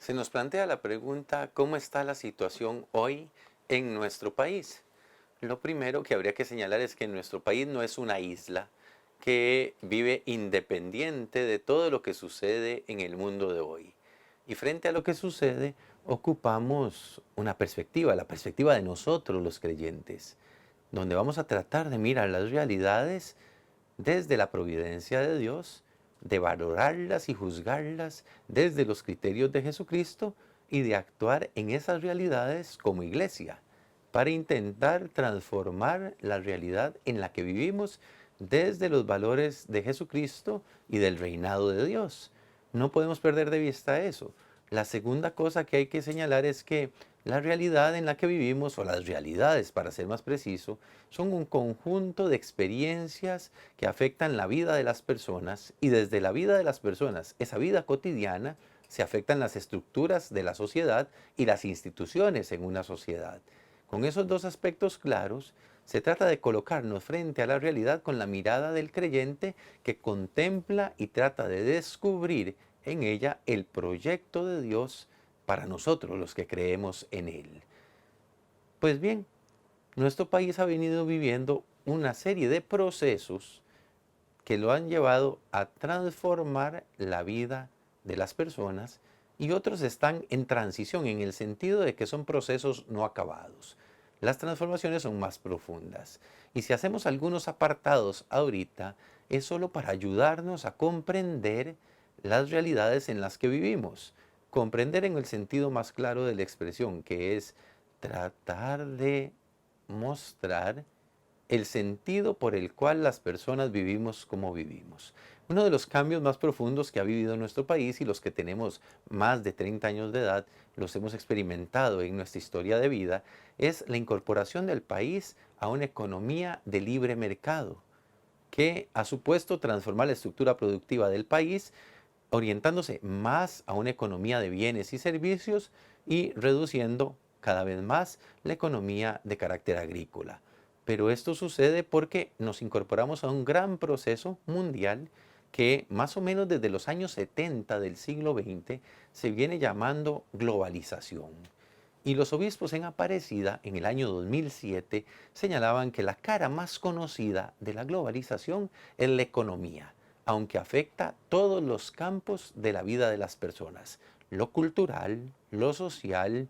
Se nos plantea la pregunta, ¿cómo está la situación hoy en nuestro país? Lo primero que habría que señalar es que nuestro país no es una isla que vive independiente de todo lo que sucede en el mundo de hoy. Y frente a lo que sucede, ocupamos una perspectiva, la perspectiva de nosotros los creyentes, donde vamos a tratar de mirar las realidades desde la providencia de Dios, de valorarlas y juzgarlas desde los criterios de Jesucristo y de actuar en esas realidades como iglesia para intentar transformar la realidad en la que vivimos desde los valores de Jesucristo y del reinado de Dios. No podemos perder de vista eso. La segunda cosa que hay que señalar es que la realidad en la que vivimos, o las realidades para ser más preciso, son un conjunto de experiencias que afectan la vida de las personas y desde la vida de las personas, esa vida cotidiana, se afectan las estructuras de la sociedad y las instituciones en una sociedad. Con esos dos aspectos claros, se trata de colocarnos frente a la realidad con la mirada del creyente que contempla y trata de descubrir en ella el proyecto de Dios para nosotros los que creemos en Él. Pues bien, nuestro país ha venido viviendo una serie de procesos que lo han llevado a transformar la vida de las personas y otros están en transición en el sentido de que son procesos no acabados. Las transformaciones son más profundas y si hacemos algunos apartados ahorita es solo para ayudarnos a comprender las realidades en las que vivimos. Comprender en el sentido más claro de la expresión, que es tratar de mostrar el sentido por el cual las personas vivimos como vivimos. Uno de los cambios más profundos que ha vivido nuestro país y los que tenemos más de 30 años de edad los hemos experimentado en nuestra historia de vida es la incorporación del país a una economía de libre mercado que ha supuesto transformar la estructura productiva del país orientándose más a una economía de bienes y servicios y reduciendo cada vez más la economía de carácter agrícola. Pero esto sucede porque nos incorporamos a un gran proceso mundial que más o menos desde los años 70 del siglo XX se viene llamando globalización. Y los obispos en Aparecida, en el año 2007, señalaban que la cara más conocida de la globalización es la economía, aunque afecta todos los campos de la vida de las personas, lo cultural, lo social,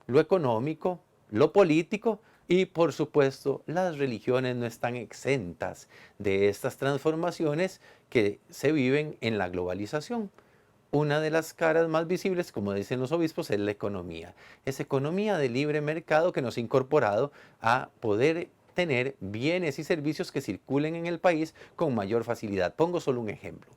lo económico, lo político y por supuesto las religiones no están exentas de estas transformaciones que se viven en la globalización. Una de las caras más visibles, como dicen los obispos, es la economía. Es economía de libre mercado que nos ha incorporado a poder tener bienes y servicios que circulen en el país con mayor facilidad. Pongo solo un ejemplo.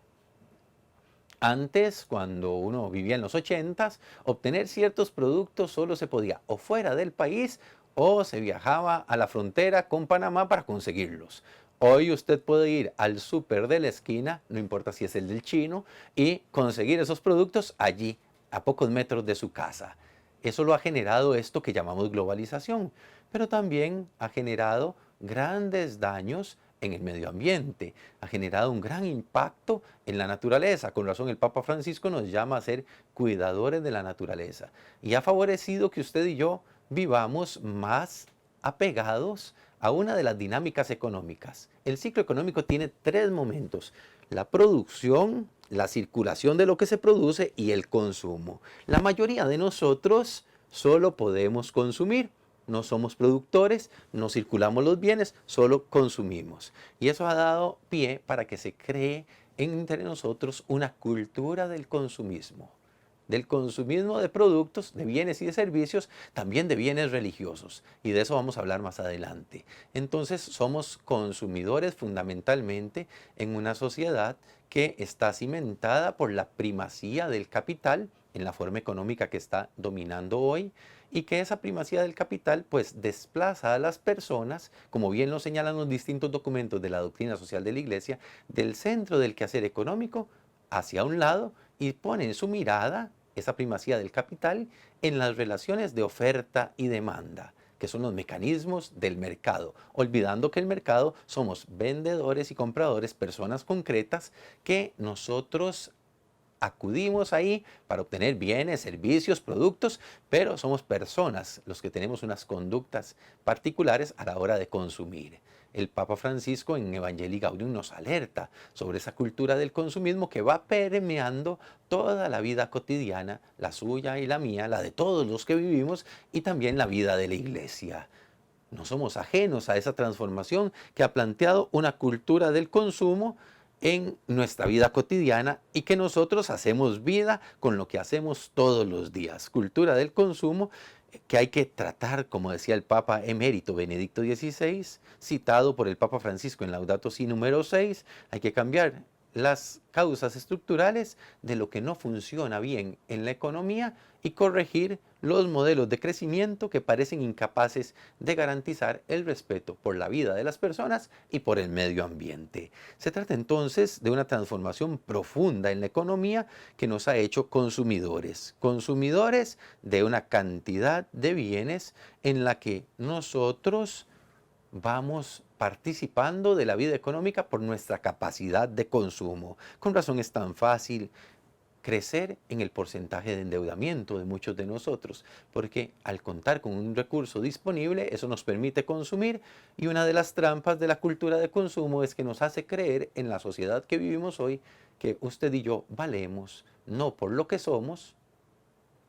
Antes, cuando uno vivía en los 80s, obtener ciertos productos solo se podía o fuera del país o se viajaba a la frontera con Panamá para conseguirlos. Hoy usted puede ir al súper de la esquina, no importa si es el del chino, y conseguir esos productos allí, a pocos metros de su casa. Eso lo ha generado esto que llamamos globalización, pero también ha generado grandes daños en el medio ambiente, ha generado un gran impacto en la naturaleza. Con razón el Papa Francisco nos llama a ser cuidadores de la naturaleza y ha favorecido que usted y yo vivamos más apegados a una de las dinámicas económicas. El ciclo económico tiene tres momentos: la producción, la circulación de lo que se produce y el consumo. La mayoría de nosotros solo podemos consumir. No somos productores, no circulamos los bienes, solo consumimos. Y eso ha dado pie para que se cree entre nosotros una cultura del consumismo de productos, de bienes y de servicios, también de bienes religiosos. Y de eso vamos a hablar más adelante. Entonces somos consumidores fundamentalmente en una sociedad que está cimentada por la primacía del capital en la forma económica que está dominando hoy y que esa primacía del capital pues desplaza a las personas, como bien lo señalan los distintos documentos de la doctrina social de la Iglesia, del centro del quehacer económico hacia un lado y ponen su mirada, esa primacía del capital, en las relaciones de oferta y demanda, que son los mecanismos del mercado, olvidando que el mercado somos vendedores y compradores, personas concretas que nosotros acudimos ahí para obtener bienes, servicios, productos, pero somos personas los que tenemos unas conductas particulares a la hora de consumir. El Papa Francisco en Evangelii Gaudium nos alerta sobre esa cultura del consumismo que va permeando toda la vida cotidiana, la suya y la mía, la de todos los que vivimos y también la vida de la iglesia. No somos ajenos a esa transformación que ha planteado una cultura del consumo en nuestra vida cotidiana y que nosotros hacemos vida con lo que hacemos todos los días. Cultura del consumo que hay que tratar, como decía el Papa emérito Benedicto XVI, citado por el Papa Francisco en Laudato Si número 6, hay que cambiar las causas estructurales de lo que no funciona bien en la economía y corregir los modelos de crecimiento que parecen incapaces de garantizar el respeto por la vida de las personas y por el medio ambiente. Se trata entonces de una transformación profunda en la economía que nos ha hecho consumidores, consumidores de una cantidad de bienes en la que nosotros vamos participando de la vida económica por nuestra capacidad de consumo. Con razón es tan fácil crecer en el porcentaje de endeudamiento de muchos de nosotros, porque al contar con un recurso disponible, eso nos permite consumir y una de las trampas de la cultura de consumo es que nos hace creer en la sociedad que vivimos hoy que usted y yo valemos no por lo que somos,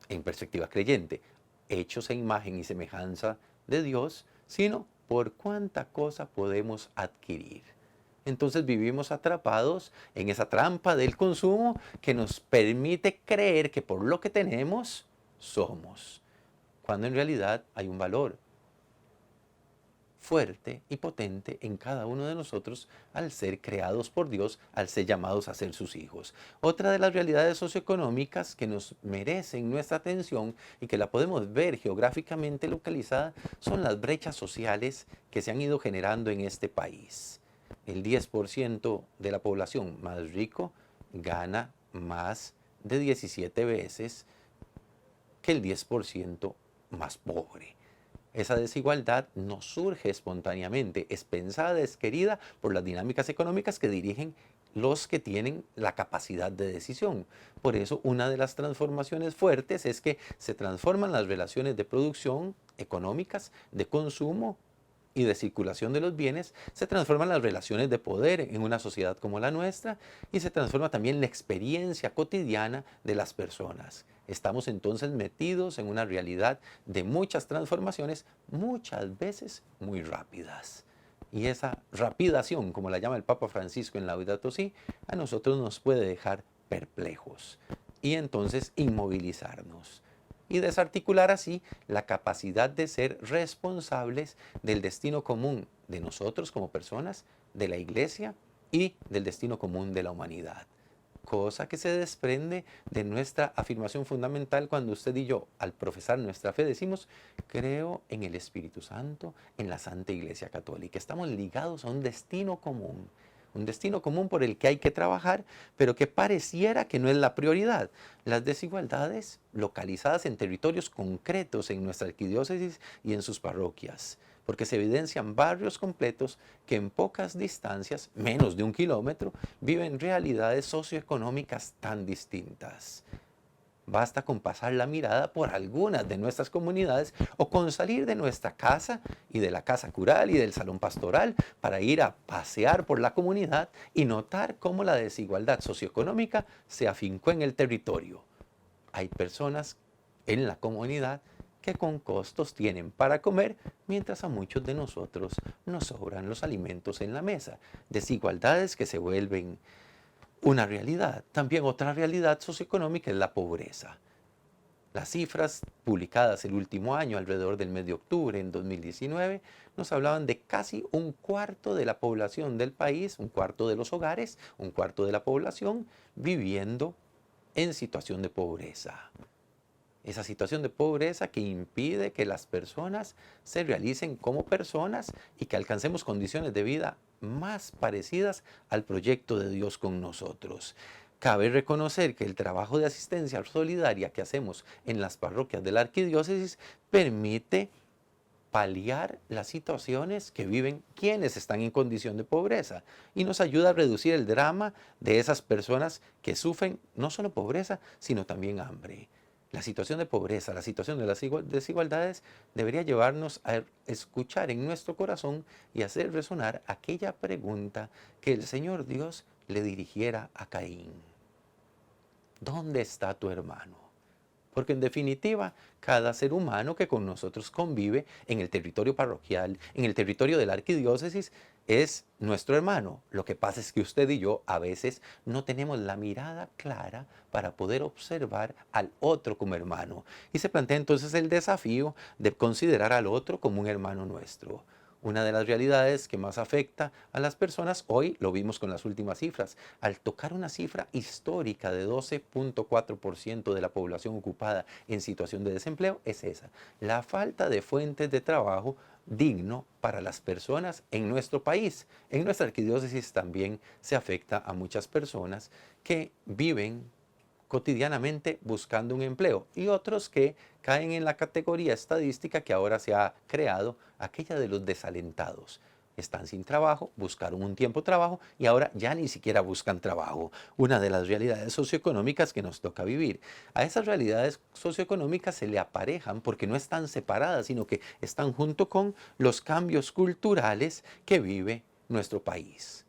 en perspectiva creyente, hechos a imagen y semejanza de Dios, sino por cuánta cosa podemos adquirir. Entonces vivimos atrapados en esa trampa del consumo que nos permite creer que por lo que tenemos somos, cuando en realidad hay un valor fuerte y potente en cada uno de nosotros al ser creados por Dios, al ser llamados a ser sus hijos. Otra de las realidades socioeconómicas que nos merecen nuestra atención y que la podemos ver geográficamente localizada son las brechas sociales que se han ido generando en este país. El 10% de la población más rico gana más de 17 veces que el 10% más pobre. Esa desigualdad no surge espontáneamente, es pensada, es querida por las dinámicas económicas que dirigen los que tienen la capacidad de decisión. Por eso, una de las transformaciones fuertes es que se transforman las relaciones de producción económicas, de consumo y de circulación de los bienes, se transforman las relaciones de poder en una sociedad como la nuestra y se transforma también la experiencia cotidiana de las personas. Estamos entonces metidos en una realidad de muchas transformaciones, muchas veces muy rápidas. Y esa rapidación, como la llama el Papa Francisco en Laudato Si, a nosotros nos puede dejar perplejos y entonces inmovilizarnos y desarticular así la capacidad de ser responsables del destino común de nosotros como personas, de la iglesia y del destino común de la humanidad. Cosa que se desprende de nuestra afirmación fundamental cuando usted y yo, al profesar nuestra fe, decimos, creo en el Espíritu Santo, en la Santa Iglesia Católica. Estamos ligados a un destino común. Un destino común por el que hay que trabajar, pero que pareciera que no es la prioridad. Las desigualdades localizadas en territorios concretos en nuestra arquidiócesis y en sus parroquias, porque se evidencian barrios completos que en pocas distancias, menos de 1 kilómetro, viven realidades socioeconómicas tan distintas. Basta con pasar la mirada por algunas de nuestras comunidades o con salir de nuestra casa y de la casa cural y del salón pastoral para ir a pasear por la comunidad y notar cómo la desigualdad socioeconómica se afincó en el territorio. Hay personas en la comunidad que con costos tienen para comer, mientras a muchos de nosotros nos sobran los alimentos en la mesa. Desigualdades que se vuelven una realidad. También otra realidad socioeconómica es la pobreza. Las cifras publicadas el último año, alrededor del mes de octubre en 2019, nos hablaban de casi un cuarto de la población del país, un cuarto de los hogares, un cuarto de la población viviendo en situación de pobreza. Esa situación de pobreza que impide que las personas se realicen como personas y que alcancemos condiciones de vida más parecidas al proyecto de Dios con nosotros. Cabe reconocer que el trabajo de asistencia solidaria que hacemos en las parroquias de la arquidiócesis permite paliar las situaciones que viven quienes están en condición de pobreza y nos ayuda a reducir el drama de esas personas que sufren no solo pobreza, sino también hambre. La situación de pobreza, la situación de las desigualdades debería llevarnos a escuchar en nuestro corazón y hacer resonar aquella pregunta que el Señor Dios le dirigiera a Caín. ¿Dónde está tu hermano? Porque en definitiva, cada ser humano que con nosotros convive en el territorio parroquial, en el territorio de la arquidiócesis, es nuestro hermano. Lo que pasa es que usted y yo a veces no tenemos la mirada clara para poder observar al otro como hermano. Y se plantea entonces el desafío de considerar al otro como un hermano nuestro. Una de las realidades que más afecta a las personas, hoy lo vimos con las últimas cifras, al tocar una cifra histórica de 12.4% de la población ocupada en situación de desempleo, es esa, la falta de fuentes de trabajo digno para las personas en nuestro país. En nuestra arquidiócesis también se afecta a muchas personas que viven cotidianamente buscando un empleo y otros que caen en la categoría estadística que ahora se ha creado, aquella de los desalentados. Están sin trabajo, buscaron un tiempo trabajo y ahora ya ni siquiera buscan trabajo. Una de las realidades socioeconómicas que nos toca vivir. A esas realidades socioeconómicas se le aparejan porque no están separadas, sino que están junto con los cambios culturales que vive nuestro país.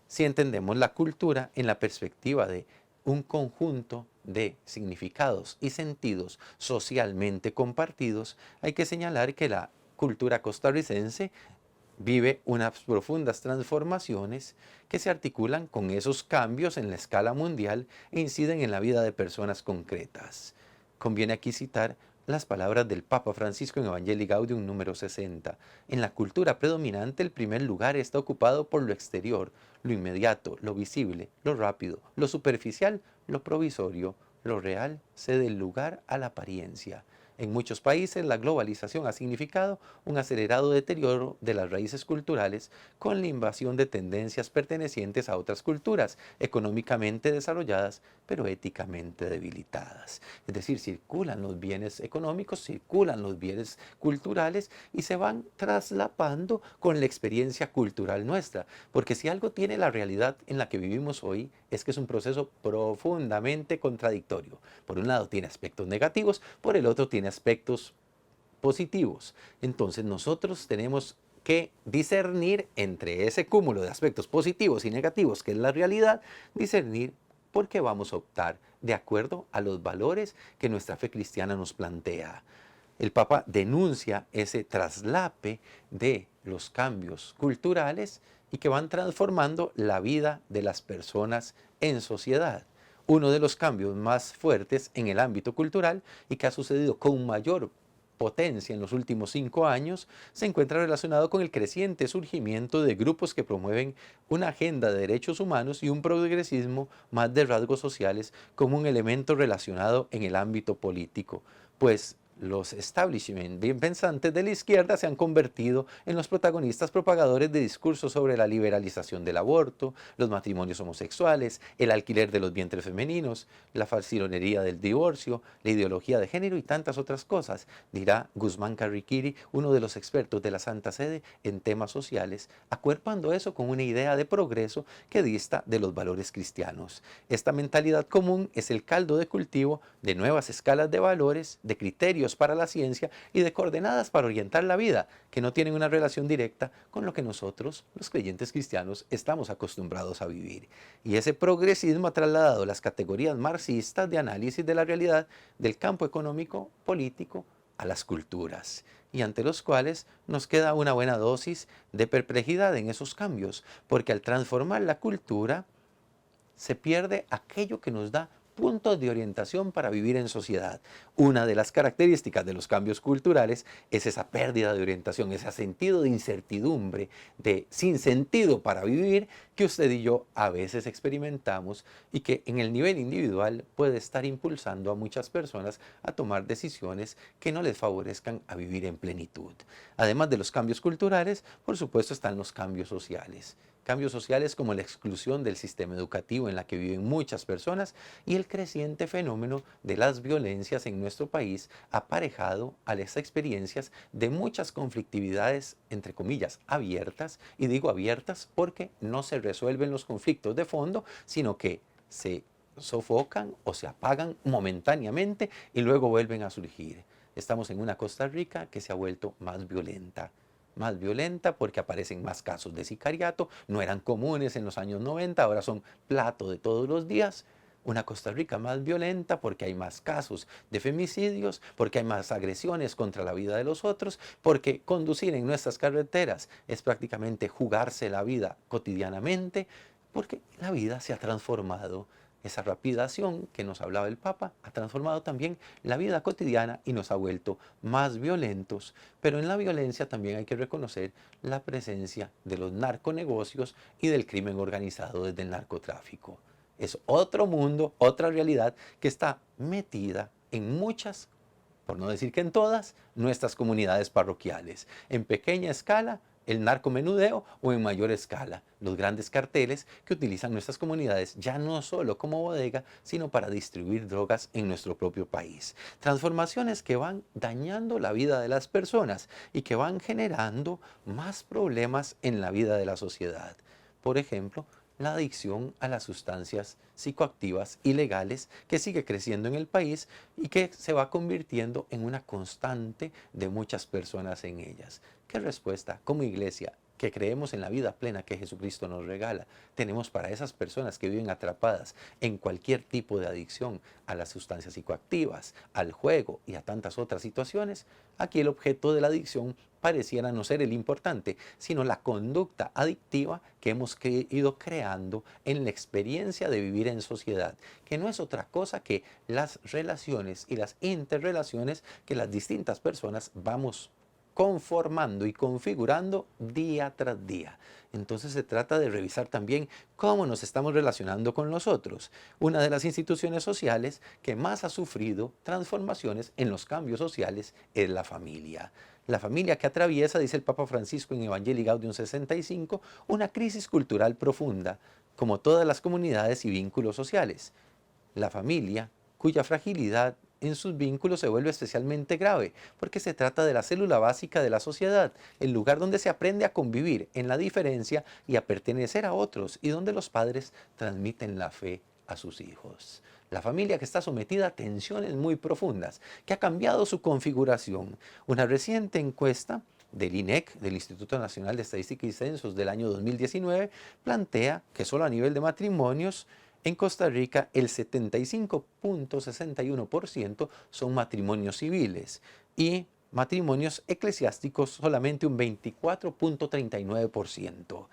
Si entendemos la cultura en la perspectiva de un conjunto de significados y sentidos socialmente compartidos, hay que señalar que la cultura costarricense vive unas profundas transformaciones que se articulan con esos cambios en la escala mundial e inciden en la vida de personas concretas. Conviene aquí citar las palabras del Papa Francisco en Evangelii Gaudium número 60. En la cultura predominante el primer lugar está ocupado por lo exterior, lo inmediato, lo visible, lo rápido, lo superficial, lo provisorio, lo real cede el lugar a la apariencia. En muchos países la globalización ha significado un acelerado deterioro de las raíces culturales con la invasión de tendencias pertenecientes a otras culturas, económicamente desarrolladas, pero éticamente debilitadas. Es decir, circulan los bienes económicos, circulan los bienes culturales y se van traslapando con la experiencia cultural nuestra. Porque si algo tiene la realidad en la que vivimos hoy, es que es un proceso profundamente contradictorio. Por un lado tiene aspectos negativos, por el otro tiene aspectos positivos. Entonces nosotros tenemos que discernir entre ese cúmulo de aspectos positivos y negativos que es la realidad, discernir por qué vamos a optar de acuerdo a los valores que nuestra fe cristiana nos plantea. El Papa denuncia ese traslape de los cambios culturales y que van transformando la vida de las personas en sociedad. Uno de los cambios más fuertes en el ámbito cultural y que ha sucedido con mayor potencia en los últimos 5 años se encuentra relacionado con el creciente surgimiento de grupos que promueven una agenda de derechos humanos y un progresismo más de rasgos sociales como un elemento relacionado en el ámbito político, pues los establishment bien pensantes de la izquierda se han convertido en los protagonistas propagadores de discursos sobre la liberalización del aborto, los matrimonios homosexuales, el alquiler de los vientres femeninos, la falcilonería del divorcio, la ideología de género y tantas otras cosas, dirá Guzmán Carriquiri, uno de los expertos de la Santa Sede en temas sociales, acuerpando eso con una idea de progreso que dista de los valores cristianos. Esta mentalidad común es el caldo de cultivo de nuevas escalas de valores, de criterios para la ciencia y de coordenadas para orientar la vida, que no tienen una relación directa con lo que nosotros, los creyentes cristianos, estamos acostumbrados a vivir. Y ese progresismo ha trasladado las categorías marxistas de análisis de la realidad del campo económico, político, a las culturas, y ante los cuales nos queda una buena dosis de perplejidad en esos cambios, porque al transformar la cultura se pierde aquello que nos da puntos de orientación para vivir en sociedad. Una de las características de los cambios culturales es esa pérdida de orientación, ese sentido de incertidumbre, de sin sentido para vivir que usted y yo a veces experimentamos y que en el nivel individual puede estar impulsando a muchas personas a tomar decisiones que no les favorezcan a vivir en plenitud. Además de los cambios culturales, por supuesto están los cambios sociales. Cambios sociales como la exclusión del sistema educativo en la que viven muchas personas y el creciente fenómeno de las violencias en nuestro país aparejado a las experiencias de muchas conflictividades, entre comillas, abiertas, y digo abiertas porque no se resuelven los conflictos de fondo, sino que se sofocan o se apagan momentáneamente y luego vuelven a surgir. Estamos en una Costa Rica que se ha vuelto más violenta porque aparecen más casos de sicariato, no eran comunes en los años 90, ahora son plato de todos los días. Una Costa Rica más violenta porque hay más casos de femicidios, porque hay más agresiones contra la vida de los otros, porque conducir en nuestras carreteras es prácticamente jugarse la vida cotidianamente, porque la vida se ha transformado. Esa rapidación que nos hablaba el Papa ha transformado también la vida cotidiana y nos ha vuelto más violentos. Pero en la violencia también hay que reconocer la presencia de los narconegocios y del crimen organizado desde el narcotráfico. Es otro mundo, otra realidad que está metida en muchas, por no decir que en todas, nuestras comunidades parroquiales. En pequeña escala, el narcomenudeo, o en mayor escala, los grandes carteles que utilizan nuestras comunidades ya no solo como bodega, sino para distribuir drogas en nuestro propio país. Transformaciones que van dañando la vida de las personas y que van generando más problemas en la vida de la sociedad. Por ejemplo, la adicción a las sustancias psicoactivas ilegales que sigue creciendo en el país y que se va convirtiendo en una constante de muchas personas en ellas. ¿Qué respuesta como iglesia que creemos en la vida plena que Jesucristo nos regala tenemos para esas personas que viven atrapadas en cualquier tipo de adicción a las sustancias psicoactivas, al juego y a tantas otras situaciones? Aquí el objeto de la adicción pareciera no ser el importante, sino la conducta adictiva que hemos ido creando en la experiencia de vivir en sociedad, que no es otra cosa que las relaciones y las interrelaciones que las distintas personas vamos conformando y configurando día tras día. Entonces se trata de revisar también cómo nos estamos relacionando con los otros. Una de las instituciones sociales que más ha sufrido transformaciones en los cambios sociales es la familia. La familia que atraviesa, dice el Papa Francisco en Evangelii Gaudium 65, una crisis cultural profunda, como todas las comunidades y vínculos sociales. La familia, cuya fragilidad en sus vínculos se vuelve especialmente grave, porque se trata de la célula básica de la sociedad, el lugar donde se aprende a convivir en la diferencia y a pertenecer a otros, y donde los padres transmiten la fe a sus hijos. La familia que está sometida a tensiones muy profundas, que ha cambiado su configuración. Una reciente encuesta del INEC, del Instituto Nacional de Estadística y Censos del año 2019, plantea que solo a nivel de matrimonios, en Costa Rica, el 75.61% son matrimonios civiles y matrimonios eclesiásticos solamente un 24.39%,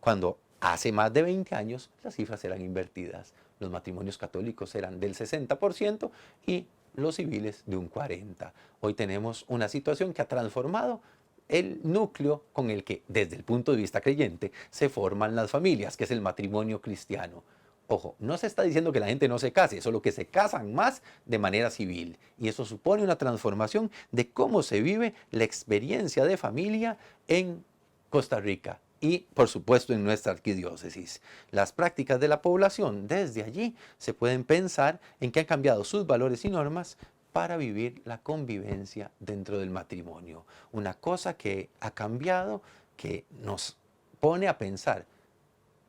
cuando hace más de 20 años las cifras eran invertidas. Los matrimonios católicos eran del 60% y los civiles de un 40%. Hoy tenemos una situación que ha transformado el núcleo con el que, desde el punto de vista creyente, se forman las familias, que es el matrimonio cristiano. Ojo, no se está diciendo que la gente no se case, solo que se casan más de manera civil. Y eso supone una transformación de cómo se vive la experiencia de familia en Costa Rica y, por supuesto, en nuestra arquidiócesis. Las prácticas de la población desde allí se pueden pensar en que han cambiado sus valores y normas para vivir la convivencia dentro del matrimonio. Una cosa que ha cambiado, que nos pone a pensar.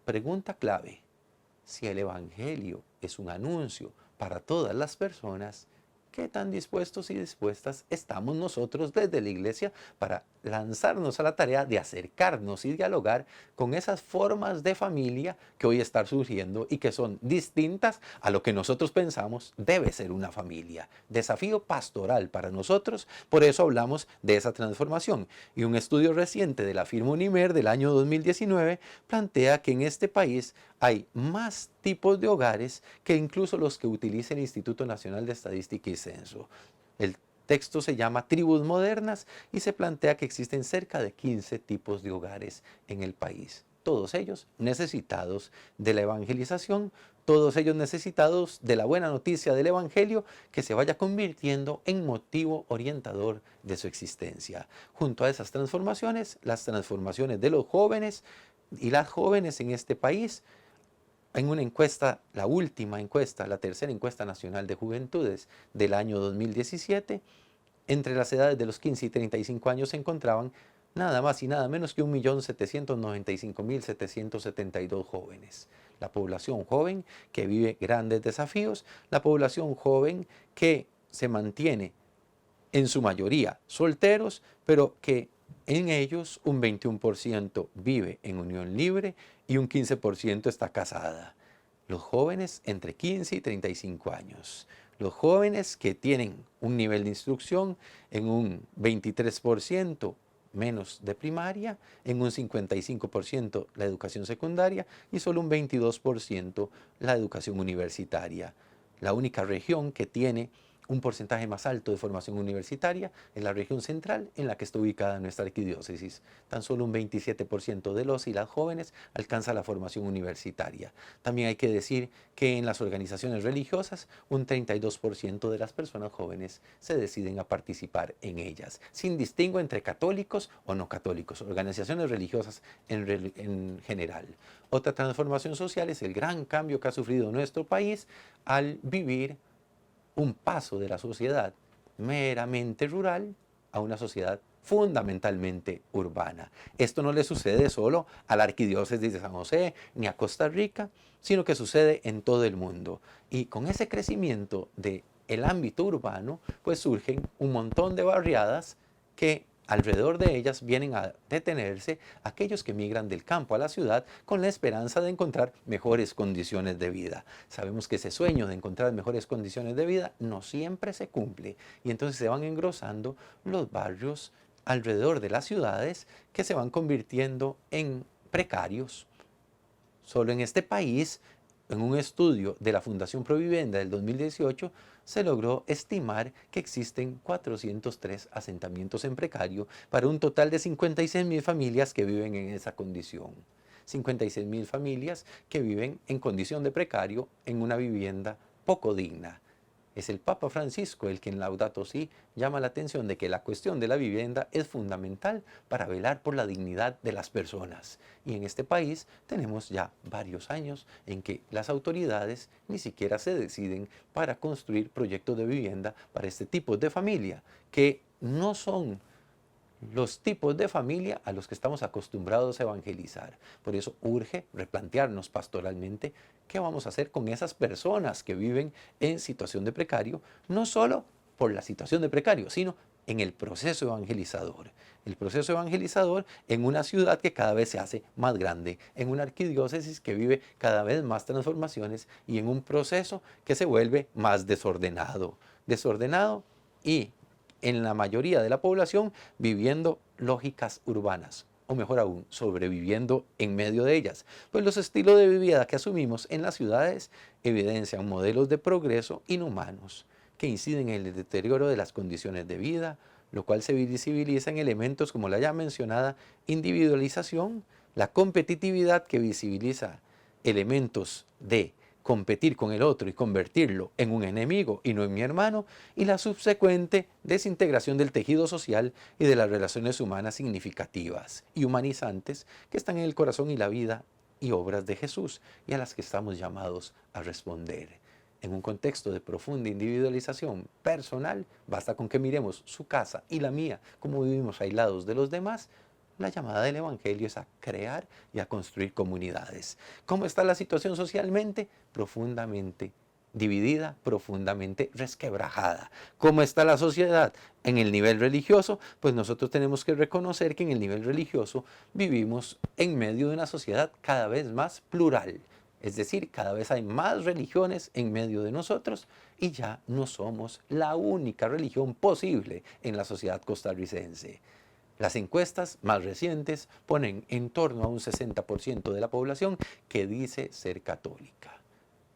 Pregunta clave. Si el Evangelio es un anuncio para todas las personas, ¿qué tan dispuestos y dispuestas estamos nosotros desde la iglesia para lanzarnos a la tarea de acercarnos y dialogar con esas formas de familia que hoy están surgiendo y que son distintas a lo que nosotros pensamos debe ser una familia? Desafío pastoral para nosotros, por eso hablamos de esa transformación. Y un estudio reciente de la firma Unimer del año 2019 plantea que en este país hay más tipos de hogares que incluso los que utiliza el Instituto Nacional de Estadística y Censo. El texto se llama Tribus Modernas y se plantea que existen cerca de 15 tipos de hogares en el país. Todos ellos necesitados de la evangelización, todos ellos necesitados de la buena noticia del Evangelio que se vaya convirtiendo en motivo orientador de su existencia. Junto a esas transformaciones, las transformaciones de los jóvenes, y las jóvenes en este país, en una encuesta, la última encuesta, la tercera encuesta nacional de juventudes del año 2017, entre las edades de los 15 y 35 años se encontraban nada más y nada menos que 1.795.772 jóvenes. La población joven que vive grandes desafíos, la población joven que se mantiene en su mayoría solteros, pero que en ellos un 21% vive en unión libre y un 15% está casada. Los jóvenes entre 15 y 35 años. Los jóvenes que tienen un nivel de instrucción en un 23% menos de primaria, en un 55% la educación secundaria y solo un 22% la educación universitaria. La única región que tiene un porcentaje más alto de formación universitaria en la región central en la que está ubicada nuestra arquidiócesis. Tan solo un 27% de los y las jóvenes alcanza la formación universitaria. También hay que decir que en las organizaciones religiosas un 32% de las personas jóvenes se deciden a participar en ellas, sin distingo entre católicos o no católicos, organizaciones religiosas en general. Otra transformación social es el gran cambio que ha sufrido nuestro país al vivir un paso de la sociedad meramente rural a una sociedad fundamentalmente urbana. Esto no le sucede solo a la arquidiócesis de San José ni a Costa Rica, sino que sucede en todo el mundo. Y con ese crecimiento del ámbito urbano, pues surgen un montón de barriadas que alrededor de ellas vienen a detenerse aquellos que migran del campo a la ciudad con la esperanza de encontrar mejores condiciones de vida. Sabemos que ese sueño de encontrar mejores condiciones de vida no siempre se cumple y entonces se van engrosando los barrios alrededor de las ciudades que se van convirtiendo en precarios. Solo en este país, en un estudio de la Fundación Provivienda del 2018, se logró estimar que existen 403 asentamientos en precario para un total de 56.000 familias que viven en esa condición. 56.000 familias que viven en condición de precario en una vivienda poco digna. Es el Papa Francisco el que en Laudato Si llama la atención de que la cuestión de la vivienda es fundamental para velar por la dignidad de las personas. Y en este país tenemos ya varios años en que las autoridades ni siquiera se deciden para construir proyectos de vivienda para este tipo de familia, que no son los tipos de familia a los que estamos acostumbrados a evangelizar. Por eso urge replantearnos pastoralmente qué vamos a hacer con esas personas que viven en situación de precario, no solo por la situación de precario, sino en el proceso evangelizador. El proceso evangelizador en una ciudad que cada vez se hace más grande, en una arquidiócesis que vive cada vez más transformaciones y en un proceso que se vuelve más desordenado. Desordenado y en la mayoría de la población viviendo lógicas urbanas, o mejor aún, sobreviviendo en medio de ellas. Pues los estilos de vida que asumimos en las ciudades evidencian modelos de progreso inhumanos que inciden en el deterioro de las condiciones de vida, lo cual se visibiliza en elementos como la ya mencionada individualización, la competitividad que visibiliza elementos de competir con el otro y convertirlo en un enemigo y no en mi hermano, y la subsecuente desintegración del tejido social y de las relaciones humanas significativas y humanizantes que están en el corazón y la vida y obras de Jesús y a las que estamos llamados a responder. En un contexto de profunda individualización personal, basta con que miremos su casa y la mía, como vivimos aislados de los demás. La llamada del Evangelio es a crear y a construir comunidades. ¿Cómo está la situación socialmente? Profundamente dividida, profundamente resquebrajada. ¿Cómo está la sociedad en el nivel religioso? Pues nosotros tenemos que reconocer que en el nivel religioso vivimos en medio de una sociedad cada vez más plural. Es decir, cada vez hay más religiones en medio de nosotros y ya no somos la única religión posible en la sociedad costarricense. Las encuestas más recientes ponen en torno a un 60% de la población que dice ser católica.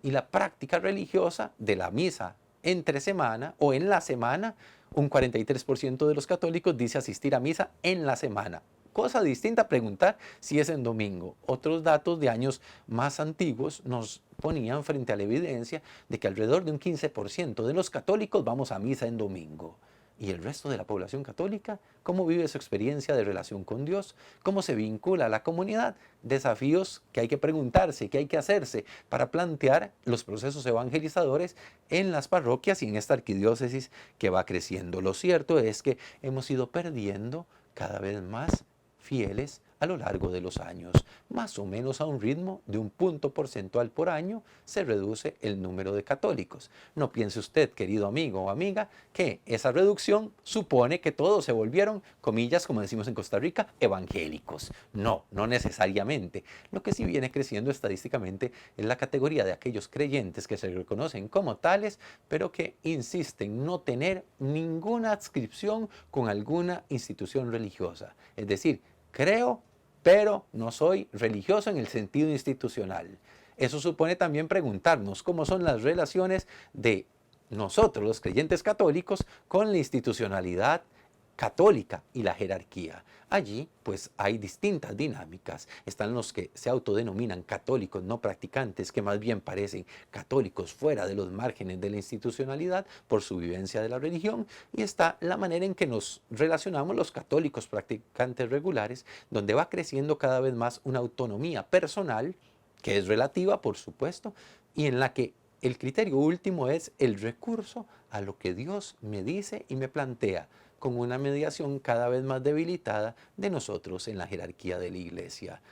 Y la práctica religiosa de la misa entre semana o en la semana, un 43% de los católicos dice asistir a misa en la semana. Cosa distinta a preguntar si es en domingo. Otros datos de años más antiguos nos ponían frente a la evidencia de que alrededor de un 15% de los católicos vamos a misa en domingo. ¿Y el resto de la población católica? ¿Cómo vive su experiencia de relación con Dios? ¿Cómo se vincula a la comunidad? Desafíos que hay que preguntarse, que hay que hacerse para plantear los procesos evangelizadores en las parroquias y en esta arquidiócesis que va creciendo. Lo cierto es que hemos ido perdiendo cada vez más fieles a lo largo de los años. Más o menos a un ritmo de un punto porcentual por año se reduce el número de católicos. No piense usted, querido amigo o amiga, que esa reducción supone que todos se volvieron, comillas, como decimos en Costa Rica, evangélicos. No, no necesariamente. Lo que sí viene creciendo estadísticamente es la categoría de aquellos creyentes que se reconocen como tales, pero que insisten no tener ninguna adscripción con alguna institución religiosa. Es decir, creo, pero no soy religioso en el sentido institucional. Eso supone también preguntarnos cómo son las relaciones de nosotros, los creyentes católicos, con la institucionalidad católica y la jerarquía. Allí, pues, hay distintas dinámicas. Están los que se autodenominan católicos no practicantes, que más bien parecen católicos fuera de los márgenes de la institucionalidad por su vivencia de la religión. Y está la manera en que nos relacionamos los católicos practicantes regulares, donde va creciendo cada vez más una autonomía personal, que es relativa, por supuesto, y en la que el criterio último es el recurso a lo que Dios me dice y me plantea, con una mediación cada vez más debilitada de nosotros en la jerarquía de la Iglesia.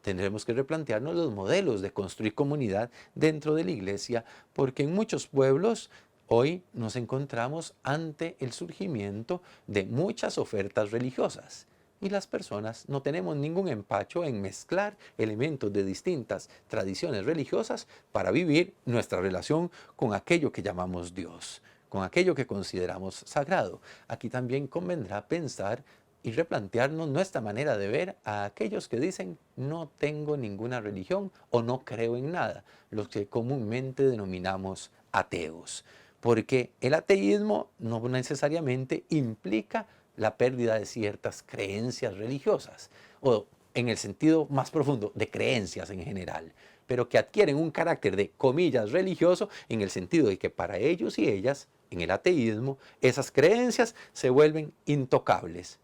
Tendremos que replantearnos los modelos de construir comunidad dentro de la Iglesia, porque en muchos pueblos hoy nos encontramos ante el surgimiento de muchas ofertas religiosas. Y las personas no tenemos ningún empacho en mezclar elementos de distintas tradiciones religiosas para vivir nuestra relación con aquello que llamamos Dios, con aquello que consideramos sagrado. Aquí también convendrá pensar y replantearnos nuestra manera de ver a aquellos que dicen no tengo ninguna religión o no creo en nada, los que comúnmente denominamos ateos. Porque el ateísmo no necesariamente implica la pérdida de ciertas creencias religiosas, o en el sentido más profundo, de creencias en general, pero que adquieren un carácter de comillas religioso en el sentido de que para ellos y ellas, en el ateísmo, esas creencias se vuelven intocables.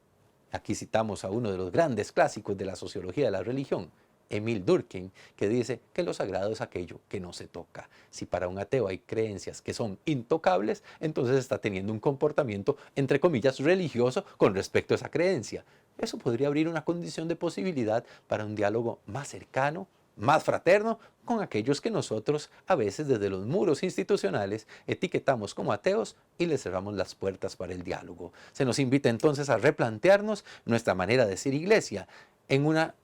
Aquí citamos a uno de los grandes clásicos de la sociología de la religión, Emil Durkheim, que dice que lo sagrado es aquello que no se toca. Si para un ateo hay creencias que son intocables, entonces está teniendo un comportamiento, entre comillas, religioso con respecto a esa creencia. Eso podría abrir una condición de posibilidad para un diálogo más cercano, más fraterno, con aquellos que nosotros a veces desde los muros institucionales etiquetamos como ateos y les cerramos las puertas para el diálogo. Se nos invita entonces a replantearnos nuestra manera de ser iglesia en una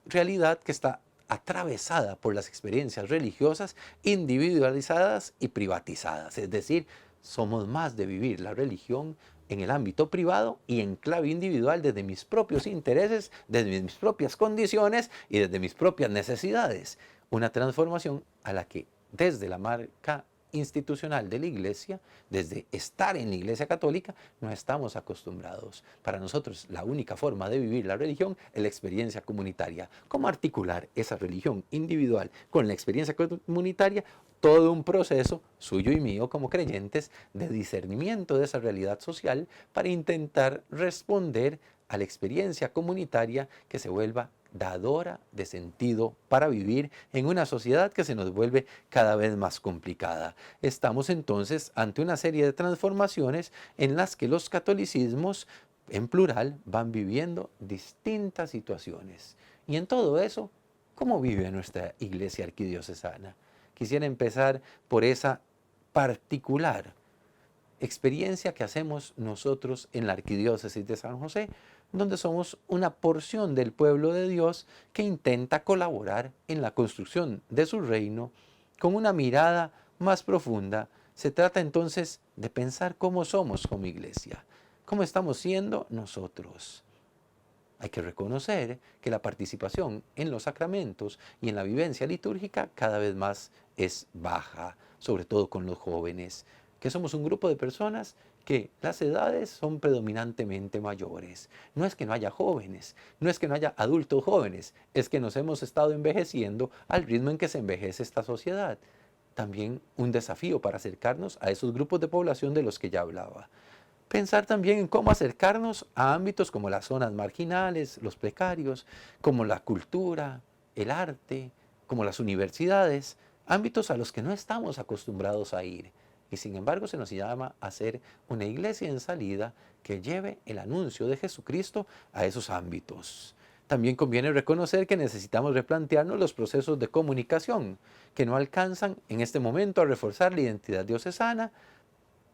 realidad que está atravesada por las experiencias religiosas individualizadas y privatizadas. Es decir, somos más de vivir la religión en el ámbito privado y en clave individual desde mis propios intereses, desde mis propias condiciones y desde mis propias necesidades. Una transformación a la que desde la marca institucional de la Iglesia, desde estar en la Iglesia Católica, no estamos acostumbrados. Para nosotros la única forma de vivir la religión es la experiencia comunitaria. ¿Cómo articular esa religión individual con la experiencia comunitaria? Todo un proceso suyo y mío como creyentes de discernimiento de esa realidad social para intentar responder a la experiencia comunitaria que se vuelva dadora de sentido para vivir en una sociedad que se nos vuelve cada vez más complicada. Estamos entonces ante una serie de transformaciones en las que los catolicismos, en plural, van viviendo distintas situaciones. Y en todo eso, ¿cómo vive nuestra iglesia arquidiocesana? Quisiera empezar por esa particular experiencia que hacemos nosotros en la arquidiócesis de San José, donde somos una porción del pueblo de Dios que intenta colaborar en la construcción de su reino con una mirada más profunda. Se trata entonces de pensar cómo somos como iglesia, cómo estamos siendo nosotros. Hay que reconocer que la participación en los sacramentos y en la vivencia litúrgica cada vez más es baja, sobre todo con los jóvenes, que somos un grupo de personas que las edades son predominantemente mayores. No es que no haya jóvenes, no es que no haya adultos jóvenes, es que nos hemos estado envejeciendo al ritmo en que se envejece esta sociedad. También un desafío para acercarnos a esos grupos de población de los que ya hablaba. Pensar también en cómo acercarnos a ámbitos como las zonas marginales, los precarios, como la cultura, el arte, como las universidades, ámbitos a los que no estamos acostumbrados a ir. Y sin embargo se nos llama a ser una iglesia en salida que lleve el anuncio de Jesucristo a esos ámbitos. También conviene reconocer que necesitamos replantearnos los procesos de comunicación que no alcanzan en este momento a reforzar la identidad diocesana,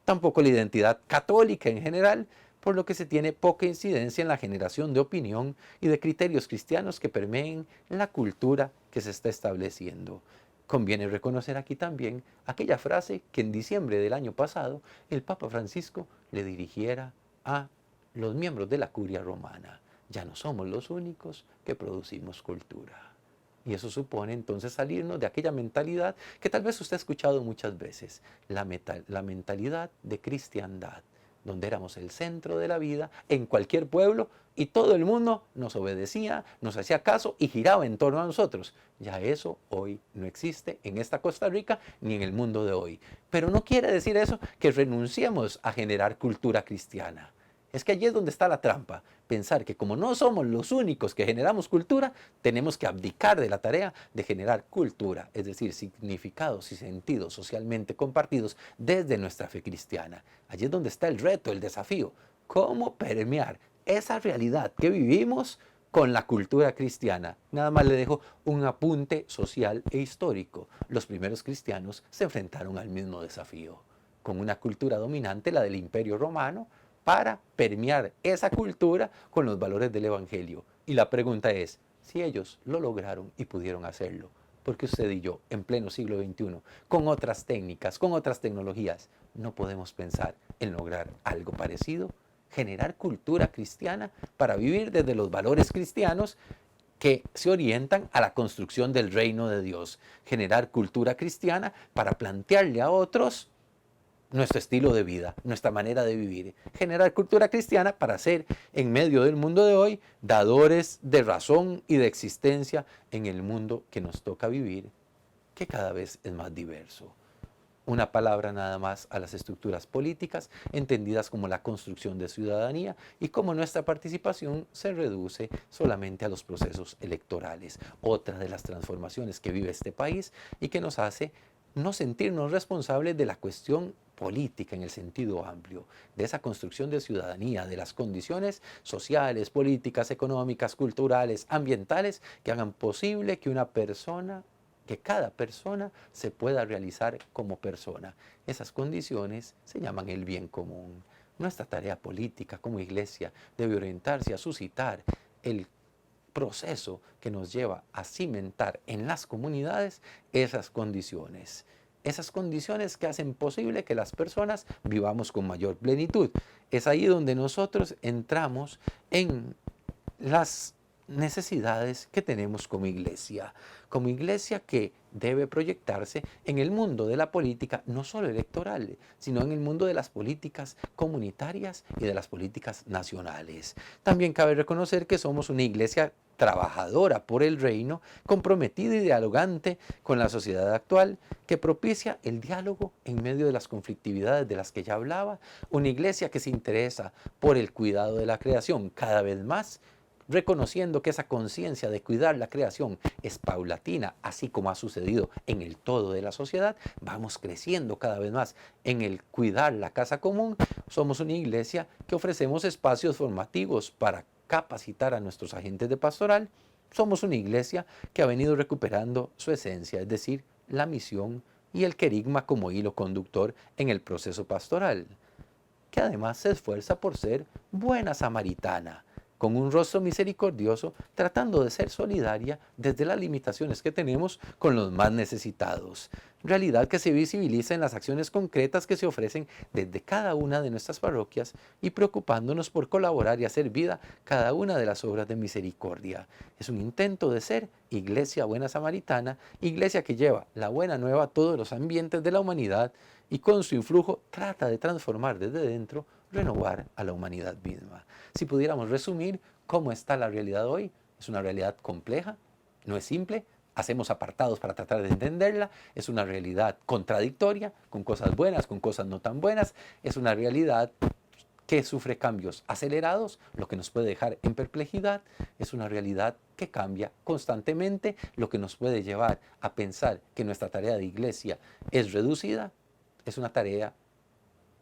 tampoco la identidad católica en general, por lo que se tiene poca incidencia en la generación de opinión y de criterios cristianos que permeen la cultura que se está estableciendo. Conviene reconocer aquí también aquella frase que en diciembre del año pasado el Papa Francisco le dirigiera a los miembros de la Curia Romana. Ya no somos los únicos que producimos cultura. Y eso supone entonces salirnos de aquella mentalidad que tal vez usted ha escuchado muchas veces, la mentalidad de cristiandad, donde éramos el centro de la vida en cualquier pueblo y todo el mundo nos obedecía, nos hacía caso y giraba en torno a nosotros. Ya eso hoy no existe en esta Costa Rica ni en el mundo de hoy. Pero no quiere decir eso que renunciemos a generar cultura cristiana. Es que allí es donde está la trampa, pensar que como no somos los únicos que generamos cultura, tenemos que abdicar de la tarea de generar cultura, es decir, significados y sentidos socialmente compartidos desde nuestra fe cristiana. Allí es donde está el reto, el desafío, cómo permear esa realidad que vivimos con la cultura cristiana. Nada más le dejo un apunte social e histórico. Los primeros cristianos se enfrentaron al mismo desafío, con una cultura dominante, la del Imperio Romano, para permear esa cultura con los valores del Evangelio. Y la pregunta es, si ellos lo lograron y pudieron hacerlo, ¿por qué usted y yo, en pleno siglo XXI, con otras técnicas, con otras tecnologías, no podemos pensar en lograr algo parecido? Generar cultura cristiana para vivir desde los valores cristianos que se orientan a la construcción del reino de Dios. Generar cultura cristiana para plantearle a otros nuestro estilo de vida, nuestra manera de vivir. Generar cultura cristiana para ser, en medio del mundo de hoy, dadores de razón y de existencia en el mundo que nos toca vivir, que cada vez es más diverso. Una palabra nada más a las estructuras políticas, entendidas como la construcción de ciudadanía y cómo nuestra participación se reduce solamente a los procesos electorales. Otra de las transformaciones que vive este país y que nos hace no sentirnos responsables de la cuestión política en el sentido amplio, de esa construcción de ciudadanía, de las condiciones sociales, políticas, económicas, culturales, ambientales, que hagan posible que cada persona se pueda realizar como persona. Esas condiciones se llaman el bien común. Nuestra tarea política como iglesia debe orientarse a suscitar el proceso que nos lleva a cimentar en las comunidades esas condiciones que hacen posible que las personas vivamos con mayor plenitud. Es ahí donde nosotros entramos en las necesidades que tenemos como iglesia que debe proyectarse en el mundo de la política, no solo electoral, sino en el mundo de las políticas comunitarias y de las políticas nacionales. También cabe reconocer que somos una iglesia trabajadora por el reino, comprometida y dialogante con la sociedad actual, que propicia el diálogo en medio de las conflictividades de las que ya hablaba, una iglesia que se interesa por el cuidado de la creación cada vez más, reconociendo que esa conciencia de cuidar la creación es paulatina, así como ha sucedido en el todo de la sociedad, vamos creciendo cada vez más en el cuidar la casa común. Somos una iglesia que ofrecemos espacios formativos para capacitar a nuestros agentes de pastoral. Somos una iglesia que ha venido recuperando su esencia, es decir, la misión y el querigma como hilo conductor en el proceso pastoral, que además se esfuerza por ser buena samaritana, con un rostro misericordioso, tratando de ser solidaria desde las limitaciones que tenemos con los más necesitados. Realidad que se visibiliza en las acciones concretas que se ofrecen desde cada una de nuestras parroquias y preocupándonos por colaborar y hacer vida cada una de las obras de misericordia. Es un intento de ser iglesia buena samaritana, iglesia que lleva la buena nueva a todos los ambientes de la humanidad y con su influjo trata de transformar desde dentro, renovar a la humanidad misma. Si pudiéramos resumir cómo está la realidad hoy, es una realidad compleja, no es simple, hacemos apartados para tratar de entenderla, es una realidad contradictoria, con cosas buenas, con cosas no tan buenas, es una realidad que sufre cambios acelerados, lo que nos puede dejar en perplejidad. Es una realidad que cambia constantemente, lo que nos puede llevar a pensar que nuestra tarea de iglesia es reducida. Es una tarea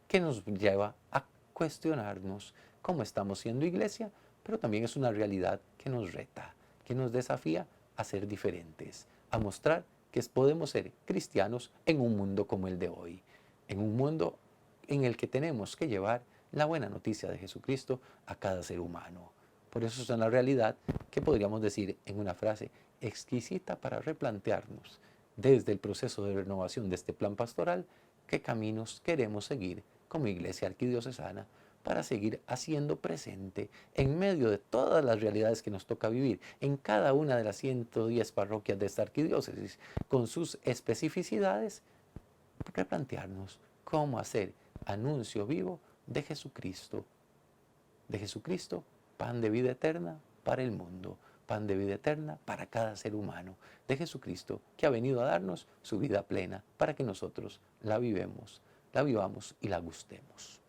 que nos lleva a cuestionarnos cómo estamos siendo iglesia, pero también es una realidad que nos reta, que nos desafía a ser diferentes, a mostrar que podemos ser cristianos en un mundo como el de hoy, en un mundo en el que tenemos que llevar la buena noticia de Jesucristo a cada ser humano. Por eso es una realidad que podríamos decir en una frase exquisita para replantearnos desde el proceso de renovación de este plan pastoral qué caminos queremos seguir como Iglesia Arquidiocesana para seguir haciendo presente en medio de todas las realidades que nos toca vivir en cada una de las 110 parroquias de esta arquidiócesis con sus especificidades, replantearnos cómo hacer anuncio vivo de Jesucristo, pan de vida eterna para el mundo, pan de vida eterna para cada ser humano, de Jesucristo que ha venido a darnos su vida plena para que nosotros la vivamos y la gustemos.